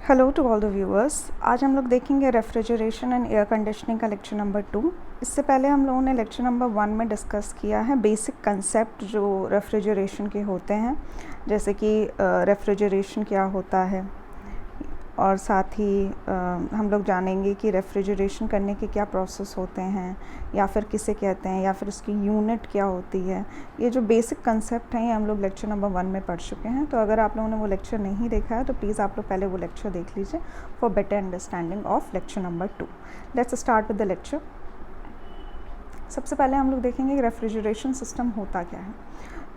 Hello to all the viewers. आज हम लोग देखेंगे रेफ्रिजरेशन एंड एयर कंडीशनिंग का लेक्चर नंबर 2। इससे पहले हम लोगों ने लेक्चर नंबर 1 में डिस्कस किया है बेसिक कंसेप्ट जो रेफ्रिजरेशन के होते हैं, जैसे कि रेफ्रिजरेशन क्या होता है, और साथ ही हम लोग जानेंगे कि रेफ्रिजरेशन करने के क्या प्रोसेस होते हैं या फिर किसे कहते हैं या फिर उसकी यूनिट क्या होती है। ये जो बेसिक कंसेप्ट हैं ये हम लोग लेक्चर नंबर 1 में पढ़ चुके हैं। तो अगर आप लोगों ने वो लेक्चर नहीं देखा है तो प्लीज़ आप लोग पहले वो लेक्चर देख लीजिए for better understanding of lecture number 2। Let's start with the lecture. सबसे पहले हम लोग देखेंगे कि रेफ्रिजरेशन सिस्टम होता क्या है।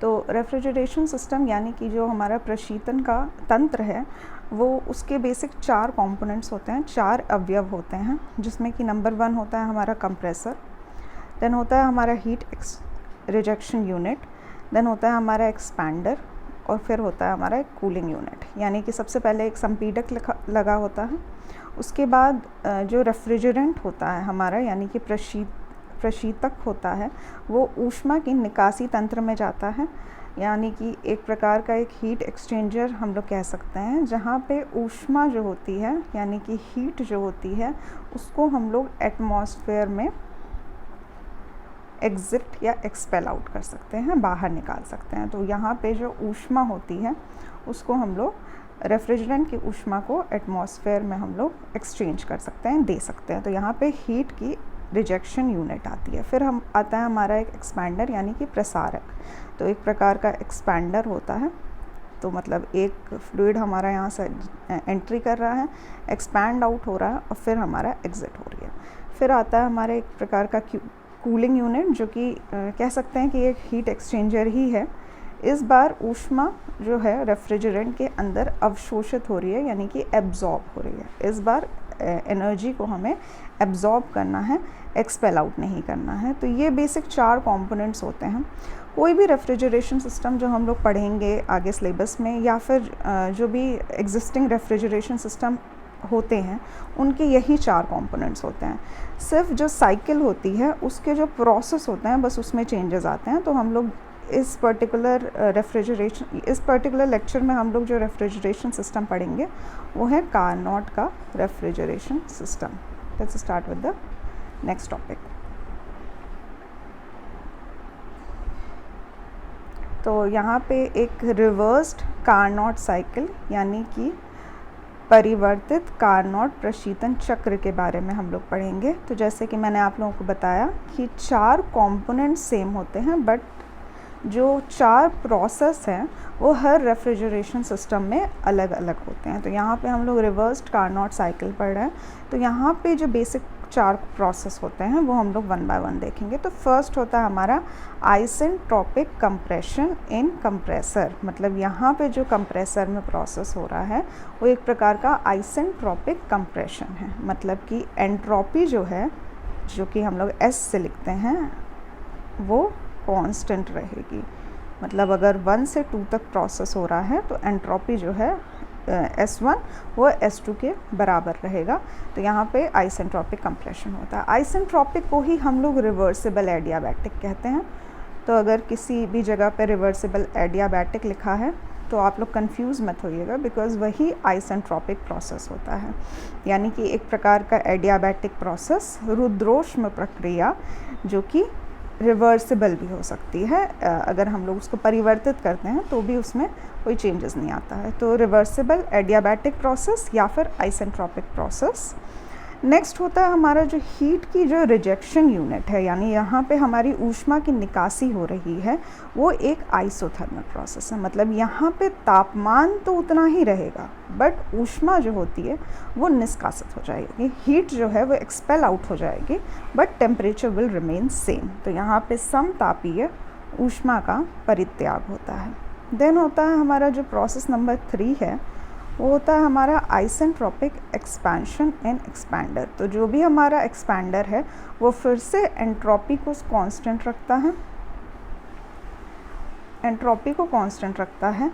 तो रेफ्रिजरेशन सिस्टम यानी कि जो हमारा प्रशीतन का तंत्र है वो उसके बेसिक 4 कंपोनेंट्स होते हैं, 4 अवयव होते हैं, जिसमें कि नंबर 1 होता है हमारा कंप्रेसर, देन होता है हमारा हीट रिजेक्शन यूनिट, देन होता है हमारा एक्सपैंडर, और फिर होता है हमारा एक कूलिंग यूनिट। यानी कि सबसे पहले एक संपीडक लगा होता है, उसके बाद जो रेफ्रिजरेंट होता है हमारा यानी कि प्रशीतक होता है वो ऊष्मा की निकासी तंत्र में जाता है, यानी कि एक प्रकार का एक हीट एक्सचेंजर हम लोग कह सकते हैं, जहाँ पे ऊष्मा जो होती है यानी कि हीट जो होती है उसको हम लोग एटमॉस्फेयर में एग्जिट या एक्सपेल आउट कर सकते हैं, बाहर निकाल सकते हैं। तो यहाँ पे जो ऊष्मा होती है उसको हम लोग रेफ्रिजरेंट की ऊष्मा को एटमॉस्फेयर में हम लोग एक्सचेंज कर सकते हैं, दे सकते हैं। तो यहाँ पे हीट की रिजेक्शन यूनिट आती है। फिर हम आता है हमारा एक एक्सपैंडर यानी कि प्रसारक। तो एक प्रकार का एक्सपैंडर होता है, तो मतलब एक फ्लूइड हमारा यहाँ से एंट्री कर रहा है, एक्सपैंड आउट हो रहा है और फिर हमारा एग्जिट हो रही है। फिर आता है हमारे एक प्रकार का कूलिंग यूनिट, जो कि कह सकते हैं कि एक हीट एक्सचेंजर ही है। इस बार ऊष्मा जो है रेफ्रिजरेंट के अंदर अवशोषित हो रही है यानी कि एब्जॉर्ब हो रही है। इस बार एनर्जी को हमें एब्जॉर्ब करना है, एक्सपेल आउट नहीं करना है। तो ये बेसिक 4 कंपोनेंट्स होते हैं। कोई भी रेफ्रिजरेशन सिस्टम जो हम लोग पढ़ेंगे आगे सिलेबस में या फिर जो भी एग्जिस्टिंग रेफ्रिजरेशन सिस्टम होते हैं उनके यही 4 कंपोनेंट्स होते हैं। सिर्फ जो साइकिल होती है उसके जो प्रोसेस होते हैं बस उसमें चेंजेस आते हैं। तो हम लोग इस पर्टिकुलर लेक्चर में हम लोग जो रेफ्रिजरेशन सिस्टम पढ़ेंगे वो है कार्नोट का refrigeration system. Let's start with the next topic. तो यहाँ पे एक रिवर्स्ड कार्नोट साइकिल यानी कि परिवर्तित कार्नोट प्रशीतन चक्र के बारे में हम लोग पढ़ेंगे। तो जैसे कि मैंने आप लोगों को बताया कि 4 कंपोनेंट्स सेम होते हैं, बट जो 4 प्रोसेस हैं वो हर रेफ्रिजरेशन सिस्टम में अलग अलग होते हैं। तो यहाँ पे हम लोग रिवर्स्ड कार्नोट साइकिल पढ़ रहे हैं। तो यहाँ पे जो बेसिक 4 प्रोसेस होते हैं वो हम लोग 1 बाय 1 देखेंगे। तो फर्स्ट होता है हमारा आइसेंट्रोपिक कंप्रेशन इन कंप्रेसर। मतलब यहाँ पे जो कंप्रेसर में प्रोसेस हो रहा है वो एक प्रकार का आइसेंट्रोपिक कंप्रेशन है। मतलब कि एंट्रोपी जो है, जो कि हम लोग S से लिखते हैं, वो कांस्टेंट रहेगी। मतलब अगर 1 से 2 तक प्रोसेस हो रहा है तो एंट्रोपी जो है S1 वो S2 के बराबर रहेगा। तो यहाँ पे आइसेंट्रोपिक कंप्रेशन होता है। आइसेंट्रोपिक को ही हम लोग रिवर्सिबल एडियाबैटिक कहते हैं। तो अगर किसी भी जगह पे रिवर्सिबल एडियाबैटिक लिखा है तो आप लोग कंफ्यूज मत होइएगा, बिकॉज वही आइसेंट्रोपिक प्रोसेस होता है। यानी कि एक प्रकार का एडियाबैटिक प्रोसेस, रुद्रोष्म प्रक्रिया, जो कि रिवर्सिबल भी हो सकती है। अगर हम लोग उसको परिवर्तित करते हैं तो भी उसमें कोई चेंजेस नहीं आता है। तो रिवर्सिबल एडियाबैटिक प्रोसेस या फिर आइसेंट्रोपिक प्रोसेस। नेक्स्ट होता है हमारा जो हीट की जो रिजेक्शन यूनिट है, यानी यहाँ पे हमारी ऊष्मा की निकासी हो रही है, वो एक आइसोथर्मल प्रोसेस है। मतलब यहाँ पे तापमान तो उतना ही रहेगा बट ऊष्मा जो होती है वो निष्कासित हो जाएगी। हीट जो है वो एक्सपेल आउट हो जाएगी but temperature will remain same. तो यहाँ पे समतापीय ऊष्मा का परित्याग होता है। देन होता है हमारा जो प्रोसेस नंबर 3 है वो होता है हमारा आइसेंट्रोपिक एक्सपेंशन एंड एक्सपैंडर। तो जो भी हमारा एक्सपैंडर है वो फिर से एंट्रोपी को कांस्टेंट रखता है, एंट्रोपी को कांस्टेंट रखता है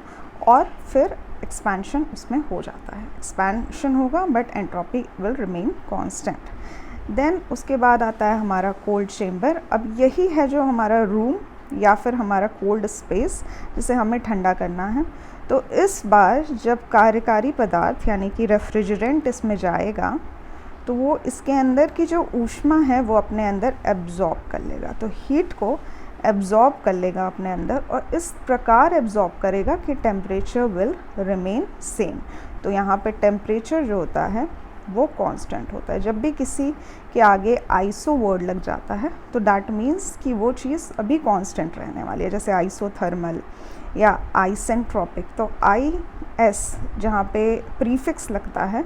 और फिर एक्सपेंशन उसमें हो जाता है। एक्सपेंशन होगा but entropy will remain constant. Then उसके बाद आता है हमारा कोल्ड चेम्बर। अब यही है जो हमारा रूम या फिर हमारा कोल्ड स्पेस जिसे हमें ठंडा करना है। तो इस बार जब कार्यकारी पदार्थ यानी कि रेफ्रिजरेंट इसमें जाएगा तो वो इसके अंदर की जो ऊष्मा है वो अपने अंदर एब्जॉर्ब कर लेगा, तो हीट को एब्जॉर्ब कर लेगा अपने अंदर और इस प्रकार एब्जॉर्ब करेगा कि टेम्परेचर विल रिमेन सेम। तो यहाँ पे टेम्परेचर जो होता है वो कांस्टेंट होता है। जब भी किसी के आगे आइसो वर्ड लग जाता है तो दैट मीन्स कि वो चीज़ अभी कांस्टेंट रहने वाली है, जैसे आइसोथर्मल या आइसेंट्रोपिक। तो IS जहाँ पे प्रीफिक्स लगता है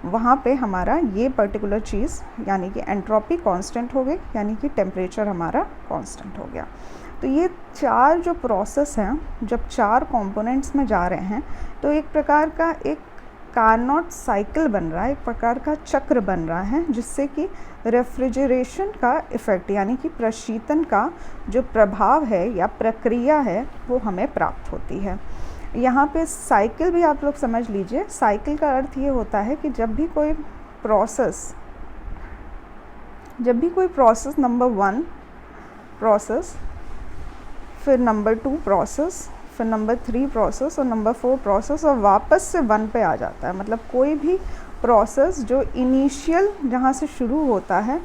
वहाँ पे हमारा ये पर्टिकुलर चीज़ यानी कि एंट्रोपी कांस्टेंट हो गई, यानी कि टेम्परेचर हमारा कांस्टेंट हो गया। तो ये चार जो प्रोसेस हैं, जब चार कंपोनेंट्स में जा रहे हैं तो एक प्रकार का एक कार्नोट साइकिल बन रहा है, एक प्रकार का चक्र बन रहा है, जिससे कि रेफ्रिजरेशन का इफ़ेक्ट यानी कि प्रशीतन का जो प्रभाव है या प्रक्रिया है वो हमें प्राप्त होती है। यहाँ पे साइकिल भी आप लोग समझ लीजिए। साइकिल का अर्थ ये होता है कि जब भी कोई प्रोसेस नंबर 1 प्रोसेस, फिर नंबर 2 प्रोसेस, फिर नंबर 3 प्रोसेस और नंबर 4 प्रोसेस और वापस से 1 पे आ जाता है, मतलब कोई भी प्रोसेस जो इनिशियल जहाँ से शुरू होता है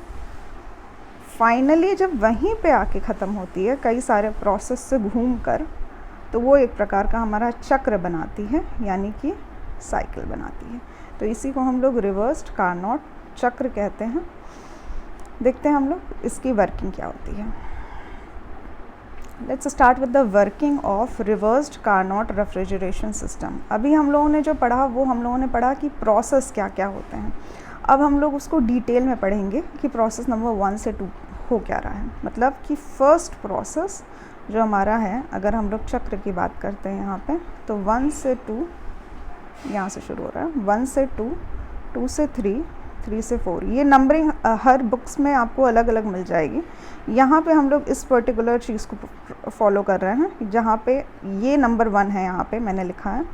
फाइनली जब वहीं पे आके ख़त्म होती है कई सारे प्रोसेस से घूम कर, तो वो एक प्रकार का हमारा चक्र बनाती है यानी कि साइकिल बनाती है। तो इसी को हम लोग रिवर्स्ड कार्नोट चक्र कहते हैं। देखते हैं हम लोग इसकी वर्किंग क्या होती है। Let's start with the working of reversed Carnot refrigeration system. अभी हम लोगों ने जो पढ़ा वो हम लोगों ने पढ़ा कि प्रोसेस क्या क्या होते हैं। अब हम लोग उसको डिटेल में पढ़ेंगे कि प्रोसेस नंबर 1 से 2 हो क्या रहा है। मतलब कि फर्स्ट प्रोसेस जो हमारा है, अगर हम लोग चक्र की बात करते हैं यहाँ पे, तो 1 से 2 यहाँ से शुरू हो रहा है, 1 से 2, 2 से 3, 3 से 4। ये नंबरिंग हर बुक्स में आपको अलग अलग मिल जाएगी। यहाँ पे हम लोग इस पर्टिकुलर चीज़ को फॉलो कर रहे हैं जहाँ पे ये नंबर 1 है, यहाँ पे मैंने लिखा है,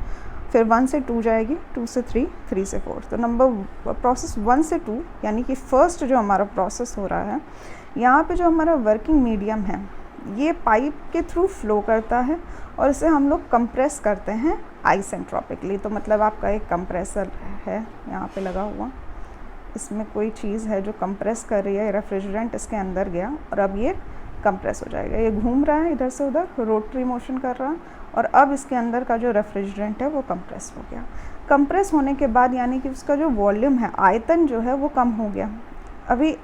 फिर 1 से 2 जाएगी, 2 से 3, 3 से 4। तो नंबर प्रोसेस 1 से 2 यानी कि फर्स्ट जो हमारा प्रोसेस हो रहा है, यहाँ पे जो हमारा वर्किंग मीडियम है ये पाइप के थ्रू फ्लो करता है और इसे हम लोग कंप्रेस करते हैं आइसेंट्रोपिकली। तो मतलब आपका एक कंप्रेसर है यहाँ पे लगा हुआ, इसमें कोई चीज़ है जो कंप्रेस कर रही है, रेफ्रिजरेंट इसके अंदर गया और अब ये कंप्रेस हो जाएगा। ये घूम रहा है इधर से उधर, रोटरी मोशन कर रहा है और अब इसके अंदर का जो रेफ्रिजरेंट है वो कंप्रेस हो गया। कंप्रेस होने के बाद यानी कि उसका जो वॉल्यूम है, आयतन जो है वो कम हो गया। अभी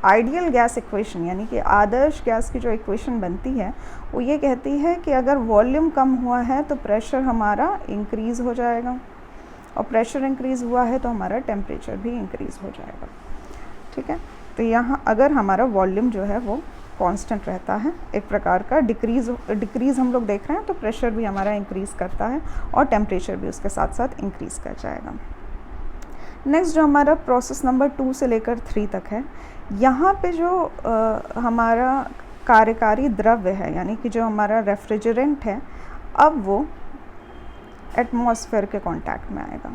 आइडियल गैस इक्वेशन यानी कि आदर्श गैस की जो इक्वेशन बनती है वो ये कहती है कि अगर वॉल्यूम कम हुआ है तो प्रेशर हमारा इंक्रीज़ हो जाएगा और प्रेशर इंक्रीज़ हुआ है तो हमारा टेम्परेचर भी इंक्रीज़ हो जाएगा। ठीक है, तो यहाँ अगर हमारा वॉल्यूम जो है वो कांस्टेंट रहता है, एक प्रकार का डिक्रीज़ हम लोग देख रहे हैं, तो प्रेशर भी हमारा इंक्रीज़ करता है और टेम्परेचर भी उसके साथ साथ इंक्रीज़ कर जाएगा। नेक्स्ट जो हमारा प्रोसेस नंबर 2 से लेकर 3 तक है, यहाँ पे जो हमारा कार्यकारी द्रव्य है यानी कि जो हमारा रेफ्रिजरेंट है, अब वो एटमॉस्फेयर के कांटेक्ट में आएगा।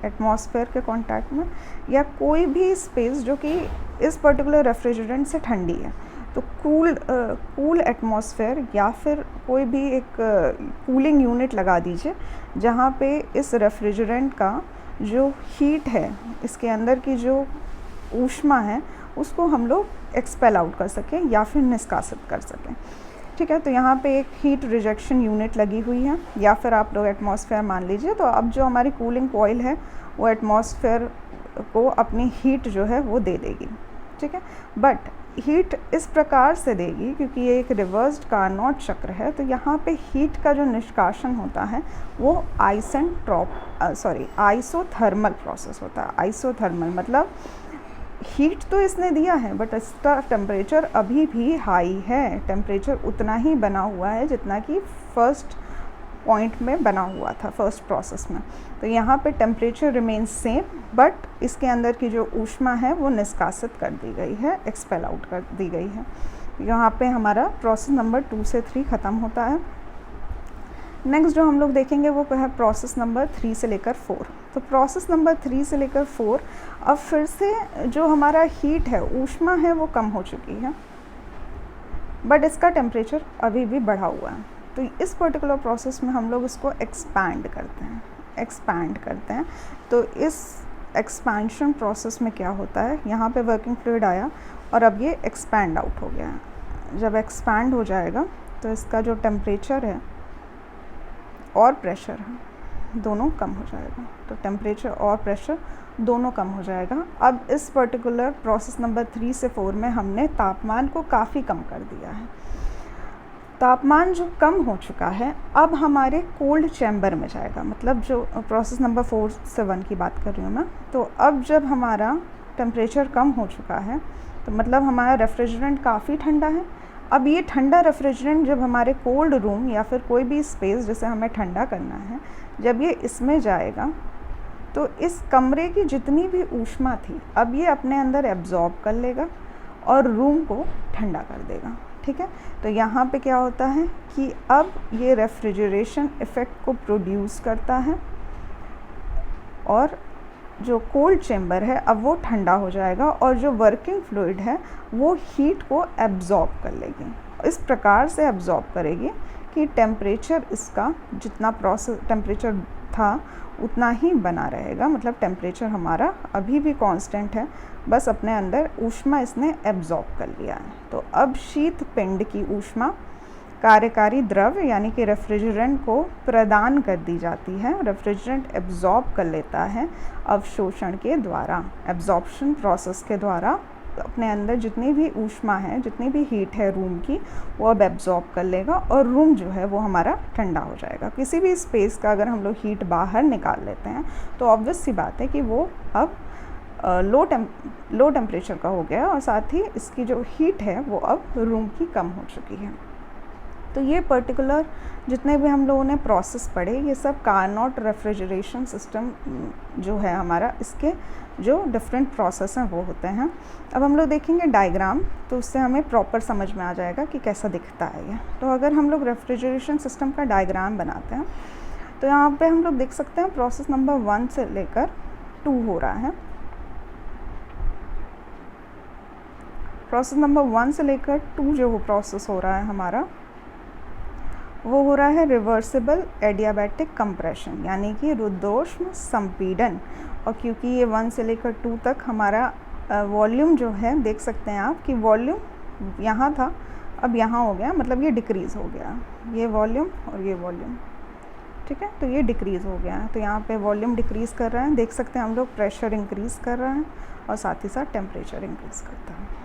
एटमॉस्फेयर के कांटेक्ट में या कोई भी स्पेस जो कि इस पर्टिकुलर रेफ्रिजरेंट से ठंडी है, तो कूल एटमॉस्फेयर या फिर कोई भी एक कूलिंग यूनिट लगा दीजिए जहाँ पे इस रेफ्रिजरेंट का जो हीट है, इसके अंदर की जो ऊष्मा है उसको हम लोग एक्सपेल आउट कर सकें या फिर निष्कासित कर सकें। ठीक है, तो यहाँ पे एक हीट रिजेक्शन यूनिट लगी हुई है या फिर आप लोग एटमॉस्फेयर मान लीजिए। तो अब जो हमारी कूलिंग कॉइल है वो एटमॉस्फेयर को अपनी हीट जो है वो दे देगी। ठीक है, बट हीट इस प्रकार से देगी क्योंकि ये एक रिवर्स्ड कार्नोट चक्र है, तो यहाँ पे हीट का जो निष्कासन होता है वो आइसोथर्मल प्रोसेस होता है। आइसोथर्मल मतलब हीट तो इसने दिया है बट इसका टेम्परेचर अभी भी हाई है, टेम्परेचर उतना ही बना हुआ है जितना कि फर्स्ट पॉइंट में बना हुआ था फर्स्ट प्रोसेस में। तो यहाँ पे टेम्परेचर रिमेन्स सेम बट इसके अंदर की जो ऊष्मा है वो निष्कासित कर दी गई है, एक्सपेल आउट कर दी गई है। यहाँ पे हमारा प्रोसेस नंबर 2 से 3 ख़त्म होता है। नेक्स्ट जो हम लोग देखेंगे वो है प्रोसेस नंबर 3 से लेकर 4। तो प्रोसेस नंबर 3 से लेकर 4 अब फिर से जो हमारा हीट है, ऊष्मा है, वो कम हो चुकी है बट इसका टेम्परेचर अभी भी बढ़ा हुआ है। तो इस पर्टिकुलर प्रोसेस में हम लोग इसको एक्सपैंड करते हैं। तो इस एक्सपेंशन प्रोसेस में क्या होता है, यहाँ पे वर्किंग फ्लूइड आया और अब ये एक्सपैंड आउट हो गया है। जब एक्सपैंड हो जाएगा तो इसका जो टेम्परेचर है और प्रेशर है दोनों कम हो जाएगा। तो टेम्परेचर और प्रेशर दोनों कम हो जाएगा। अब इस पर्टिकुलर प्रोसेस नंबर 3 से 4 में हमने तापमान को काफ़ी कम कर दिया है। तापमान जो कम हो चुका है अब हमारे कोल्ड चैम्बर में जाएगा, मतलब जो प्रोसेस नंबर 4 से 1 की बात कर रही हूँ मैं। तो अब जब हमारा टेम्परेचर कम हो चुका है तो मतलब हमारा रेफ्रिजरेंट काफ़ी ठंडा है। अब ये ठंडा रेफ्रिजरेंट जब हमारे कोल्ड रूम या फिर कोई भी स्पेस जिसे हमें ठंडा करना है, जब ये इसमें जाएगा तो इस कमरे की जितनी भी ऊष्मा थी अब ये अपने अंदर एब्जॉर्ब कर लेगा और रूम को ठंडा कर देगा। ठीक है, तो यहाँ पे क्या होता है कि अब ये रेफ्रिजरेशन इफ़ेक्ट को प्रोड्यूस करता है और जो कोल्ड चेम्बर है अब वो ठंडा हो जाएगा और जो वर्किंग फ्लूइड है वो हीट को एब्जॉर्ब कर लेगी। इस प्रकार से एब्जॉर्ब करेगी कि टेम्परेचर इसका जितना प्रोसेस टेम्परेचर था उतना ही बना रहेगा, मतलब टेम्परेचर हमारा अभी भी कांस्टेंट है, बस अपने अंदर ऊष्मा इसने एब्जॉर्ब कर लिया है। तो अब शीत पिंड की ऊष्मा कार्यकारी द्रव यानी कि रेफ्रिजरेंट को प्रदान कर दी जाती है। रेफ्रिजरेंट एब्जॉर्ब कर लेता है अवशोषण के द्वारा, एब्जॉर्प्शन प्रोसेस के द्वारा अपने अंदर जितनी भी ऊष्मा है, जितनी भी हीट है रूम की, वो अब एब्जॉर्ब कर लेगा और रूम जो है वो हमारा ठंडा हो जाएगा। किसी भी स्पेस का अगर हम लोग हीट बाहर निकाल लेते हैं तो ऑब्वियस सी बात है कि वो अब लो टेम्परेचर का हो गया और साथ ही इसकी जो हीट है वो अब रूम की कम हो चुकी है। तो ये पर्टिकुलर जितने भी हम लोगों ने प्रोसेस पढ़े ये सब कार्नोट रेफ्रिजरेशन सिस्टम जो है हमारा, इसके जो डिफरेंट प्रोसेस हैं वो होते हैं। अब हम लोग देखेंगे डायग्राम, तो उससे हमें प्रॉपर समझ में आ जाएगा कि कैसा दिखता है ये। तो अगर हम लोग रेफ्रिजरेशन सिस्टम का डायग्राम बनाते हैं तो यहाँ पे हम लोग देख सकते हैं प्रोसेस नंबर 1 से लेकर 2 हो रहा है। प्रोसेस नंबर 1 से लेकर 2 जो प्रोसेस हो रहा है हमारा वो हो रहा है रिवर्सिबल एडियाबैटिक कंप्रेशन यानी कि रुद्धोष्म संपीड़न। और क्योंकि ये 1 से लेकर 2 तक हमारा वॉल्यूम जो है, देख सकते हैं आप कि वॉल्यूम यहाँ था अब यहाँ हो गया, मतलब ये डिक्रीज़ हो गया, ये वॉल्यूम और ये वॉल्यूम। ठीक है, तो ये डिक्रीज़ हो गया है। तो यहाँ पे वॉल्यूम डिक्रीज़ कर रहा है, देख सकते हैं हम लोग प्रेशर इंक्रीज़ कर रहा है और साथ ही साथ टेम्परेचर इंक्रीज़ करता है।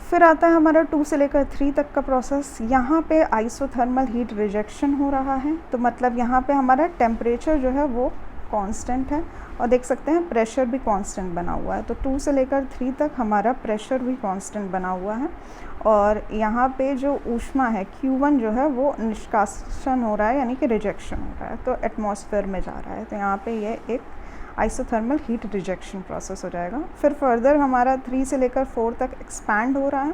फिर आता है हमारा 2 से लेकर 3 तक का प्रोसेस। यहाँ पे आइसोथर्मल हीट रिजेक्शन हो रहा है, तो मतलब यहाँ पे हमारा टेम्परेचर जो है वो कांस्टेंट है और देख सकते हैं प्रेशर भी कांस्टेंट बना हुआ है। तो 2 से लेकर 3 तक हमारा प्रेशर भी कांस्टेंट बना हुआ है और यहाँ पे जो ऊष्मा है Q1 जो है वो निष्कासन हो रहा है यानी कि रिजेक्शन हो रहा है, तो एटमॉस्फेयर में जा रहा है। तो यहाँ पे ये एक आइसोथर्मल हीट रिजेक्शन प्रोसेस हो जाएगा। फिर फर्दर हमारा 3 से लेकर 4 तक एक्सपैंड हो रहा है।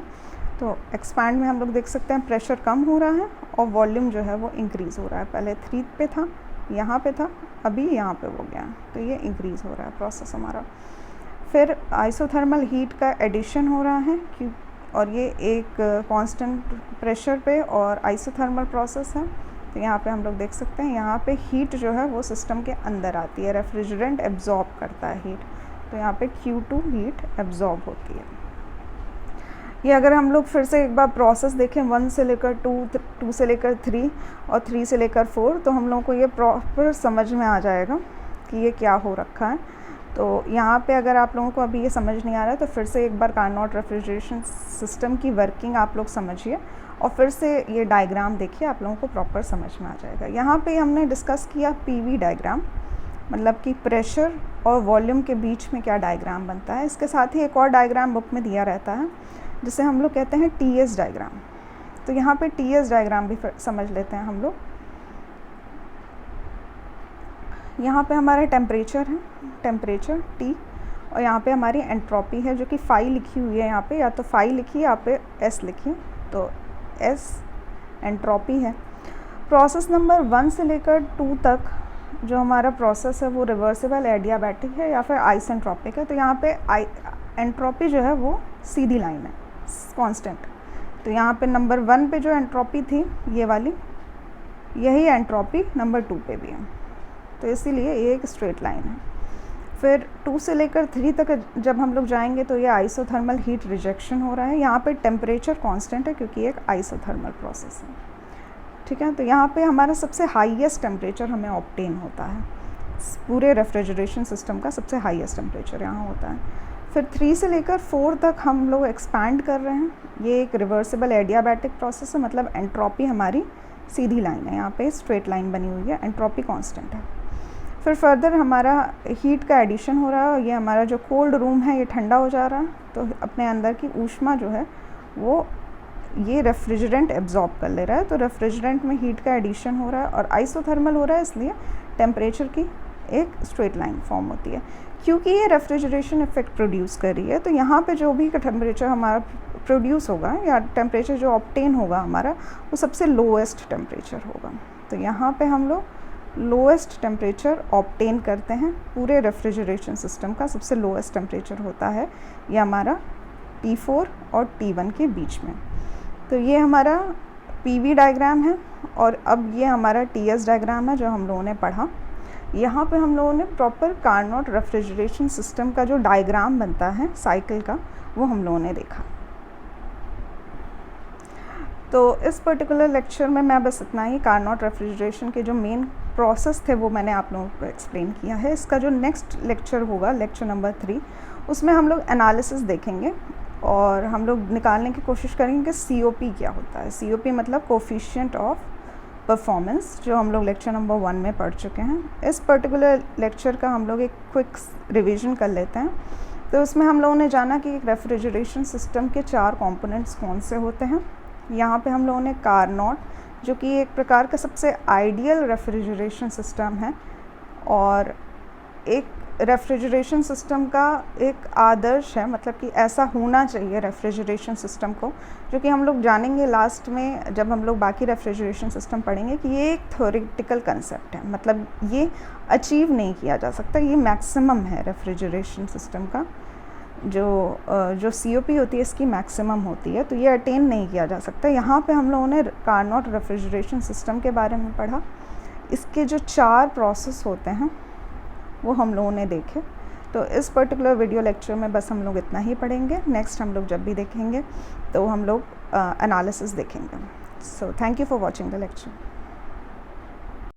तो एक्सपैंड में हम लोग देख सकते हैं प्रेशर कम हो रहा है और वॉल्यूम जो है वो इंक्रीज़ हो रहा है। पहले 3 पे था, यहाँ पे था, अभी यहाँ पे हो गया, तो ये इंक्रीज़ हो रहा है प्रोसेस हमारा। फिर आइसोथर्मल हीट का एडिशन हो रहा है और ये एक कांस्टेंट प्रेशर पे और आइसोथर्मल प्रोसेस है। तो यहाँ पे हम लोग देख सकते हैं यहाँ पे हीट जो है वो सिस्टम के अंदर आती है, रेफ्रिजरेंट एब्जॉर्ब करता है हीट, तो यहाँ पे Q2 हीट एब्जॉर्ब होती है। ये अगर हम लोग फिर से एक बार प्रोसेस देखें 1 से लेकर 2 से लेकर 3 और 3 से लेकर 4, तो हम लोगों को ये प्रॉपर समझ में आ जाएगा कि ये क्या हो रखा है। तो यहाँ पे अगर आप लोगों को अभी ये समझ नहीं आ रहा है तो फिर से एक बार कार्नोट रेफ्रिजरेशन सिस्टम की वर्किंग आप लोग समझिए और फिर से ये डायग्राम देखिए, आप लोगों को प्रॉपर समझ में आ जाएगा। यहाँ पे हमने डिस्कस किया PV डायग्राम, मतलब कि प्रेशर और वॉल्यूम के बीच में क्या डायग्राम बनता है। इसके साथ ही एक और डायग्राम बुक में दिया रहता है जिसे हम लोग कहते हैं TS डायग्राम। तो यहाँ पे TS डायग्राम भी समझ लेते हैं हम लोग। यहाँ पे हमारा टेम्परेचर है, टेम्परेचर T, और यहाँ पे हमारी एंट्रोपी है जो कि फाई लिखी हुई है, यहाँ पे या तो फाई लिखिए या पे S लिखिए, तो S एंट्रोपी है। प्रोसेस नंबर 1 से लेकर 2 तक जो हमारा प्रोसेस है वो रिवर्सिबल एडियाबैटिक है या फिर आइसेंट्रोपिक है। तो यहाँ पे एंट्रोपी जो है वो सीधी लाइन है, कांस्टेंट, तो यहाँ पे नंबर 1 पे जो एंट्रोपी थी ये वाली, यही एंट्रोपी नंबर 2 पे भी है, तो इसीलिए ये एक स्ट्रेट लाइन है। फिर 2 से लेकर 3 तक जब हम लोग जाएंगे तो ये आइसोथर्मल हीट रिजेक्शन हो रहा है। यहाँ पे टेम्परेचर कांस्टेंट है क्योंकि एक आइसोथर्मल प्रोसेस है, ठीक है। तो यहाँ पे हमारा सबसे हाईएस्ट टेम्परेचर हमें ऑब्टेन होता है, पूरे रेफ्रिजरेशन सिस्टम का सबसे हाईएस्ट टेम्परेचर यहाँ होता है। फिर 3 से लेकर 4 तक हम लोग एक्सपैंड कर रहे हैं। ये एक रिवर्सिबल एडियाबैटिक प्रोसेस है, मतलब एंट्रोपी हमारी सीधी लाइन है, यहाँ पे स्ट्रेट लाइन बनी हुई है, एंट्रोपी कांस्टेंट है। फिर फर्दर हमारा हीट का एडिशन हो रहा है, ये हमारा जो कोल्ड रूम है ये ठंडा हो जा रहा है, तो अपने अंदर की ऊष्मा जो है वो ये रेफ्रिजरेंट एब्जॉर्ब कर ले रहा है, तो रेफ्रिजरेंट में हीट का एडिशन हो रहा है और आइसोथर्मल हो रहा है, इसलिए टेम्परेचर की एक स्ट्रेट लाइन फॉर्म होती है। क्योंकि ये रेफ्रिजरेशन इफेक्ट प्रोड्यूस कर रही है, तो यहाँ पे जो भी टेम्परेचर हमारा प्रोड्यूस होगा या टेम्परेचर जो ऑब्टेन होगा हमारा, वो सबसे लोएस्ट टेम्परेचर होगा। तो यहाँ पे हम लोग लोएस्ट टेम्परेचर ऑब्टेन करते हैं, पूरे रेफ्रिजरेशन सिस्टम का सबसे लोएस्ट टेम्परेचर होता है ये हमारा T4 और T1 के बीच में। तो ये हमारा PV डायग्राम है और अब ये हमारा TS डायग्राम है जो हम लोगों ने पढ़ा। यहाँ पे हम लोगों ने प्रॉपर कार्नोट रेफ्रिजरेशन सिस्टम का जो डायग्राम बनता है साइकिल का, वो हम लोगों ने देखा। तो इस पर्टिकुलर लेक्चर में मैं बस इतना ही, कार्नोट रेफ्रिजरेशन के जो मेन प्रोसेस थे वो मैंने आप लोगों को एक्सप्लेन किया है। इसका जो नेक्स्ट लेक्चर होगा, लेक्चर नंबर 3, उसमें हम लोग एनालिसिस देखेंगे और हम लोग निकालने की कोशिश करेंगे कि COP क्या होता है। COP मतलब कोफिशिएंट ऑफ परफॉर्मेंस, जो हम लोग लेक्चर नंबर 1 में पढ़ चुके हैं। इस पर्टिकुलर लेक्चर का हम लोग एक क्विक रिवीजन कर लेते हैं। तो उसमें हम लोगों ने जाना कि एक रेफ्रिजरेशन सिस्टम के 4 कंपोनेंट्स कौन से होते हैं। यहाँ पे हम लोगों ने कार्नोट, जो कि एक प्रकार का सबसे आइडियल रेफ्रिजरेशन सिस्टम है और एक रेफ्रिजरेशन सिस्टम का एक आदर्श है, मतलब कि ऐसा होना चाहिए रेफ्रिजरेशन सिस्टम को, जो कि हम लोग जानेंगे लास्ट में जब हम लोग बाकी रेफ्रिजरेशन सिस्टम पढ़ेंगे कि ये एक थ्योरेटिकल कंसेप्ट है, मतलब ये अचीव नहीं किया जा सकता, ये मैक्सिमम है रेफ्रिजरेशन सिस्टम का। जो COP होती है इसकी मैक्सिमम होती है, तो ये अटेन नहीं किया जा सकता। यहाँ पे हम लोगों ने कार्नोट रेफ्रिजरेशन सिस्टम के बारे में पढ़ा। इसके जो 4 प्रोसेस होते हैं वो हम लोगों ने देखे। तो इस पर्टिकुलर वीडियो लेक्चर में बस हम लोग इतना ही पढ़ेंगे। नेक्स्ट हम लोग जब भी देखेंगे तो हम लोग एनालिसिस देखेंगे। So thank you for watching the lecture.